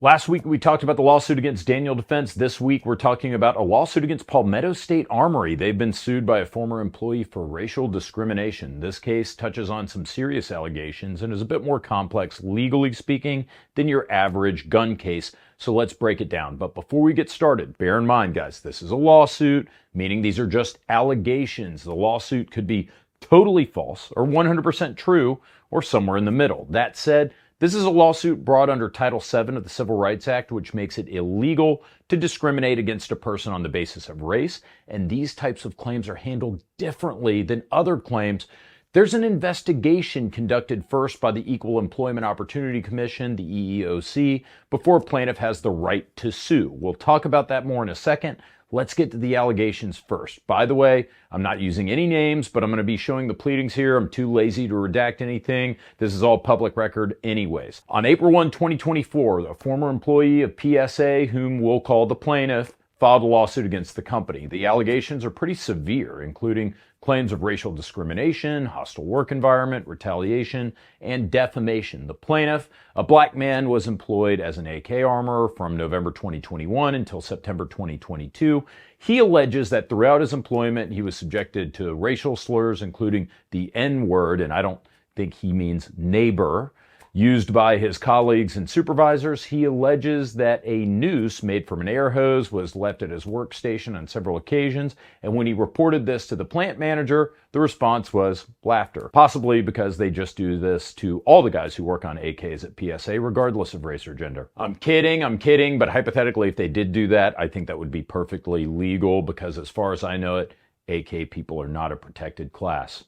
Last week, we talked about the lawsuit against Daniel Defense. This week, we're talking about a lawsuit against Palmetto State Armory. They've been sued by a former employee for racial discrimination. This case touches on some serious allegations and is a bit more complex, legally speaking, than your average gun case. So let's break it down. But before we get started, bear in mind, guys, this is a lawsuit, meaning these are just allegations. The lawsuit could be totally false or 100% true or somewhere in the middle. That said, this is a lawsuit brought under Title VII of the Civil Rights Act, which makes it illegal to discriminate against a person on the basis of race, and these types of claims are handled differently than other claims. There's an investigation conducted first by the Equal Employment Opportunity Commission, the EEOC, before a plaintiff has the right to sue. We'll talk about that more in a second. Let's get to the allegations first. By the way, I'm not using any names, but I'm going to be showing the pleadings here. I'm too lazy to redact anything. This is all public record anyways. On April 1, 2024, a former employee of PSA, whom we'll call the plaintiff, filed a lawsuit against the company. The allegations are pretty severe, including claims of racial discrimination, hostile work environment, retaliation, and defamation. The plaintiff, a black man, was employed as an AK armorer from November 2021 until September 2022. He alleges that throughout his employment, he was subjected to racial slurs, including the N-word, and I don't think he means neighbor, used by his colleagues and supervisors. He alleges that a noose made from an air hose was left at his workstation on several occasions, and when he reported this to the plant manager, the response was laughter, possibly because they just do this to all the guys who work on AKs at PSA, regardless of race or gender. I'm kidding, but hypothetically, if they did do that, I think that would be perfectly legal, because as far as I know it, AK people are not a protected class.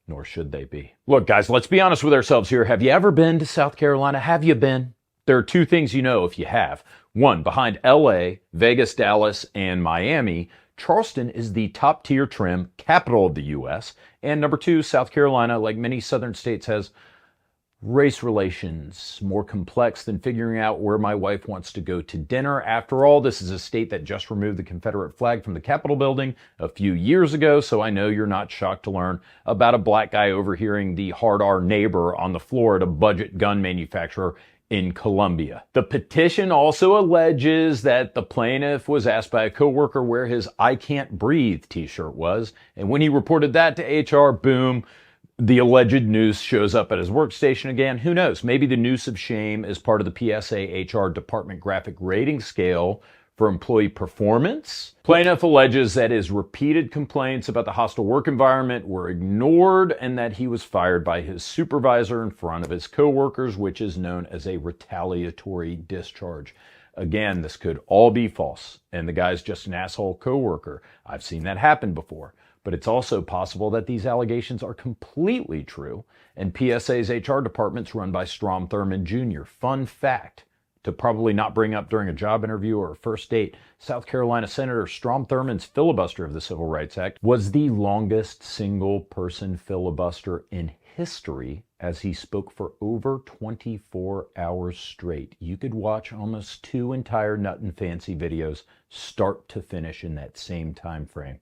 Nor should they be. Look, guys, let's be honest with ourselves here. Have you ever been to South Carolina? Have you been? There are two things you know if you have. One, behind LA, Vegas, Dallas, and Miami, Charleston is the top tier trim capital of the U.S. And number two, South Carolina, like many southern states, has race relations more complex than figuring out where my wife wants to go to dinner. After all, this is a state that just removed the Confederate flag from the Capitol building a few years ago, so I know you're not shocked to learn about a black guy overhearing the hard R neighbor on the floor at a budget gun manufacturer in Columbia. The petition also alleges that the plaintiff was asked by a coworker where his "I can't breathe" t-shirt was, and when he reported that to HR, boom, the alleged noose shows up at his workstation again. Who knows? Maybe the noose of shame is part of the PSA HR department graphic rating scale for employee performance. Plaintiff alleges that his repeated complaints about the hostile work environment were ignored and that he was fired by his supervisor in front of his coworkers, which is known as a retaliatory discharge. Again, this could all be false, and the guy's just an asshole coworker. I've seen that happen before. But it's also possible that these allegations are completely true, and PSA's HR department's run by Strom Thurmond Jr. Fun fact, to probably not bring up during a job interview or a first date, South Carolina Senator Strom Thurmond's filibuster of the Civil Rights Act was the longest single-person filibuster in history, as he spoke for over 24 hours straight. You could watch almost 2 entire Nut and Fancy videos start to finish in that same time frame.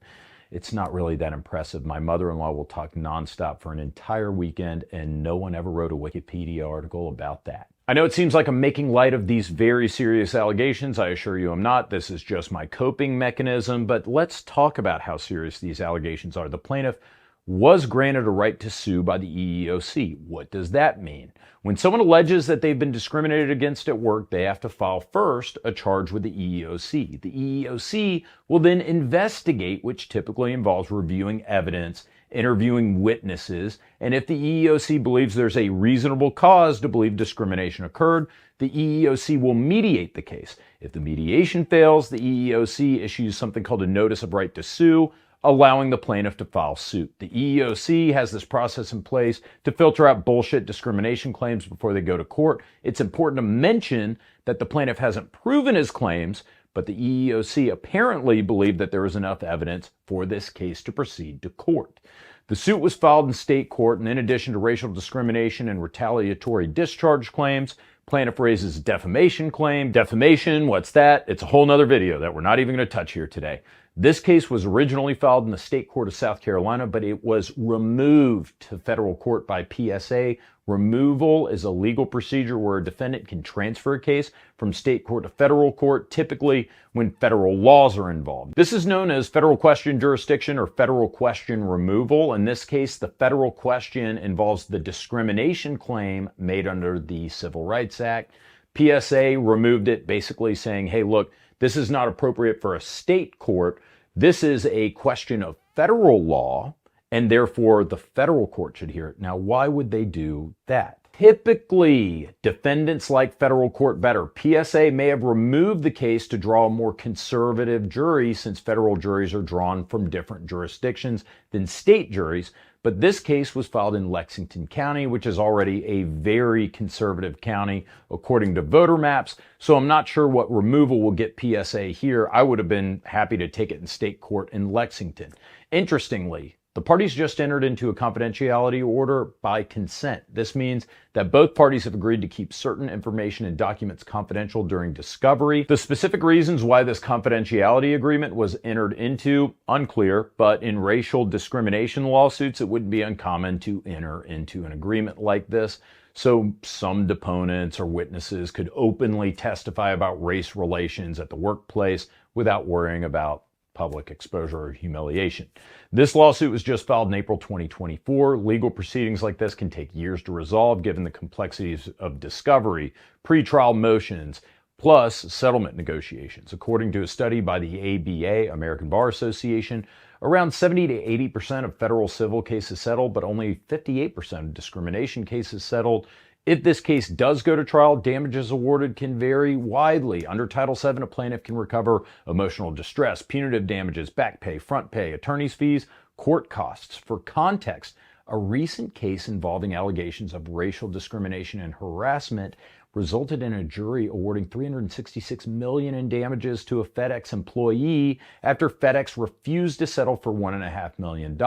It's not really that impressive. My mother-in-law will talk nonstop for an entire weekend, and no one ever wrote a Wikipedia article about that. I know it seems like I'm making light of these very serious allegations. I assure you I'm not. This is just my coping mechanism, but let's talk about how serious these allegations are. The plaintiff was granted a right to sue by the EEOC. What does that mean? When someone alleges that they've been discriminated against at work, they have to file first a charge with the EEOC. The EEOC will then investigate, which typically involves reviewing evidence, interviewing witnesses, and if the EEOC believes there's a reasonable cause to believe discrimination occurred, the EEOC will mediate the case. If the mediation fails, the EEOC issues something called a notice of right to sue, allowing the plaintiff to file suit. The EEOC has this process in place to filter out bullshit discrimination claims before they go to court. It's important to mention that the plaintiff hasn't proven his claims, but the EEOC apparently believed that there was enough evidence for this case to proceed to court. The suit was filed in state court, and in addition to racial discrimination and retaliatory discharge claims, plaintiff raises a defamation claim. Defamation, what's that? It's a whole nother video that we're not even going to touch here today. This case was originally filed in the state court of South Carolina, but it was removed to federal court by PSA. Removal is a legal procedure where a defendant can transfer a case from state court to federal court, typically when federal laws are involved. This is known as federal question jurisdiction or federal question removal. In this case, the federal question involves the discrimination claim made under the Civil Rights Act. PSA removed it, basically saying, hey, look, this is not appropriate for a state court. This is a question of federal law, and therefore the federal court should hear it. Now, why would they do that? Typically, defendants like federal court better. PSA may have removed the case to draw a more conservative jury, since federal juries are drawn from different jurisdictions than state juries. But this case was filed in Lexington County, which is already a very conservative county according to voter maps. So I'm not sure what removal will get PSA here. I would have been happy to take it in state court in Lexington. Interestingly, the parties just entered into a confidentiality order by consent. This means that both parties have agreed to keep certain information and documents confidential during discovery. The specific reasons why this confidentiality agreement was entered into, unclear, but in racial discrimination lawsuits, it wouldn't be uncommon to enter into an agreement like this. So some deponents or witnesses could openly testify about race relations at the workplace without worrying about public exposure or humiliation. This lawsuit was just filed in April 2024. Legal proceedings like this can take years to resolve given the complexities of discovery, pretrial motions, plus settlement negotiations. According to a study by the ABA, American Bar Association, around 70 to 80% of federal civil cases settled, but only 58% of discrimination cases settled. If this case does go to trial, damages awarded can vary widely. Under Title VII, a plaintiff can recover emotional distress, punitive damages, back pay, front pay, attorney's fees, court costs. For context, a recent case involving allegations of racial discrimination and harassment resulted in a jury awarding $366 million in damages to a FedEx employee after FedEx refused to settle for $1.5 million.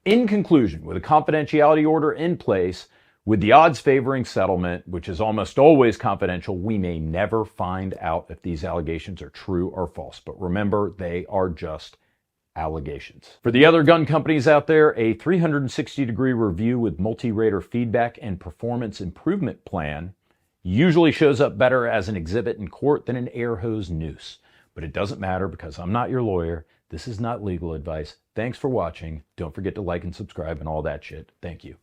In conclusion, with a confidentiality order in place, with the odds favoring settlement, which is almost always confidential, we may never find out if these allegations are true or false. But remember, they are just allegations. For the other gun companies out there, a 360-degree review with multi-rater feedback and performance improvement plan usually shows up better as an exhibit in court than an air hose noose. But it doesn't matter because I'm not your lawyer. This is not legal advice. Thanks for watching. Don't forget to like and subscribe and all that shit. Thank you.